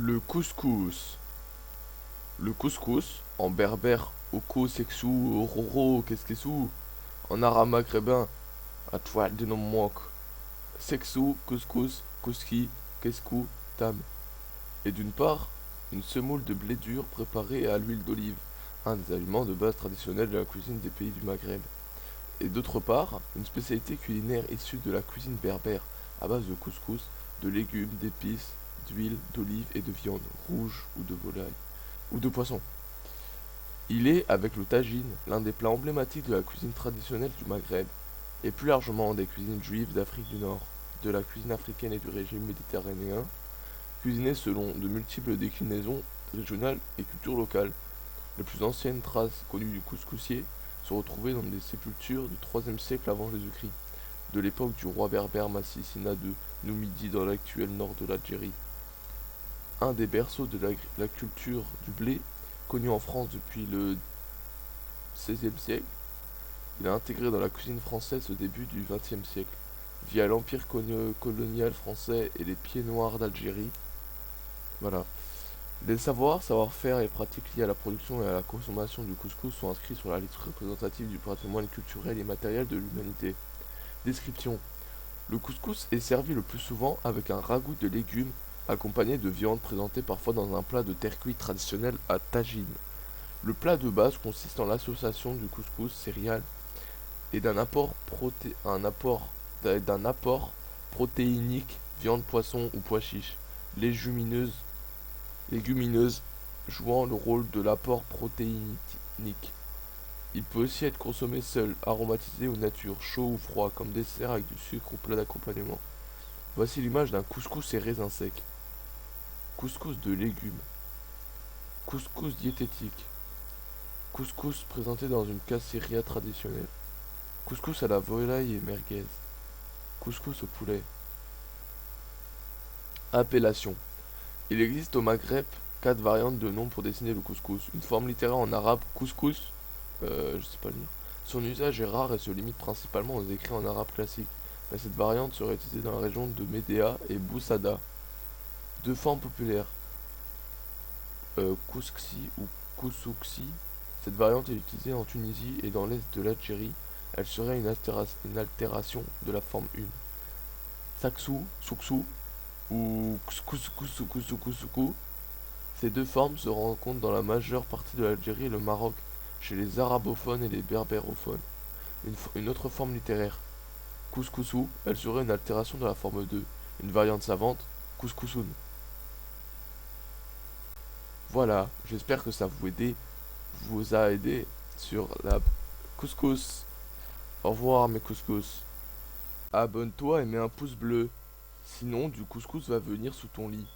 Le couscous. Le couscous, en berbère, oko, sexou, ororo, qu'est-ce en arabe maghrébin, atoual de nom mok, sexou, couscous, kouski, keskou, tam. Et d'une part, une semoule de blé dur préparée à l'huile d'olive, un des aliments de base traditionnels de la cuisine des pays du Maghreb. Et d'autre part, une spécialité culinaire issue de la cuisine berbère, à base de couscous, de légumes, d'épices, d'huile, d'olive et de viande, rouge ou de volaille, ou de poisson. Il est, avec le tagine, l'un des plats emblématiques de la cuisine traditionnelle du Maghreb, et plus largement des cuisines juives d'Afrique du Nord, de la cuisine africaine et du régime méditerranéen, cuisinée selon de multiples déclinaisons régionales et cultures locales. Les plus anciennes traces connues du couscoussier sont retrouvées dans des sépultures du IIIe siècle avant Jésus-Christ, de l'époque du roi berbère Massissina de Noumidi dans l'actuel nord de l'Algérie. Un des berceaux de la culture du blé, connu en France depuis le XVIe siècle, il a intégré dans la cuisine française au début du XXe siècle, via l'empire colonial français et les pieds noirs d'Algérie. Voilà. Les savoirs, savoir-faire et pratiques liées à la production et à la consommation du couscous sont inscrits sur la liste représentative du patrimoine culturel et matériel de l'humanité. Description. Le couscous est servi le plus souvent avec un ragoût de légumes accompagné de viande présentée parfois dans un plat de terre cuite traditionnel à tagine. Le plat de base consiste en l'association du couscous céréales et d'un apport protéinique, viande, poisson ou pois chiches, légumineuses jouant le rôle de l'apport protéinique. Il peut aussi être consommé seul, aromatisé ou nature, chaud ou froid, comme dessert avec du sucre ou plat d'accompagnement. Voici l'image d'un couscous et raisins secs. Couscous de légumes. Couscous diététique. Couscous présenté dans une casseria traditionnelle. Couscous à la volaille et merguez. Couscous au poulet. Appellation. Il existe au Maghreb 4 variantes de noms pour désigner le couscous. Une forme littéraire en arabe, couscous, je sais pas lire. Son usage est rare et se limite principalement aux écrits en arabe classique, mais cette variante serait utilisée dans la région de Médéa et Boussada. Deux formes populaires, Kouski ou Koussouksi. Cette variante est utilisée en Tunisie et dans l'est de l'Algérie. Elle serait une altération de la forme 1. Saksou, Souksou ou Koussoukoussoukou. Ces deux formes se rencontrent dans la majeure partie de l'Algérie et le Maroc, chez les arabophones et les berbérophones. Une autre forme littéraire, Koускoussou, elle serait une altération de la forme 2, une variante savante, Kousskoussoun. Voilà, j'espère que ça vous a aidé sur la couscous. Au revoir mes couscous. Abonne-toi et mets un pouce bleu. Sinon, du couscous va venir sous ton lit.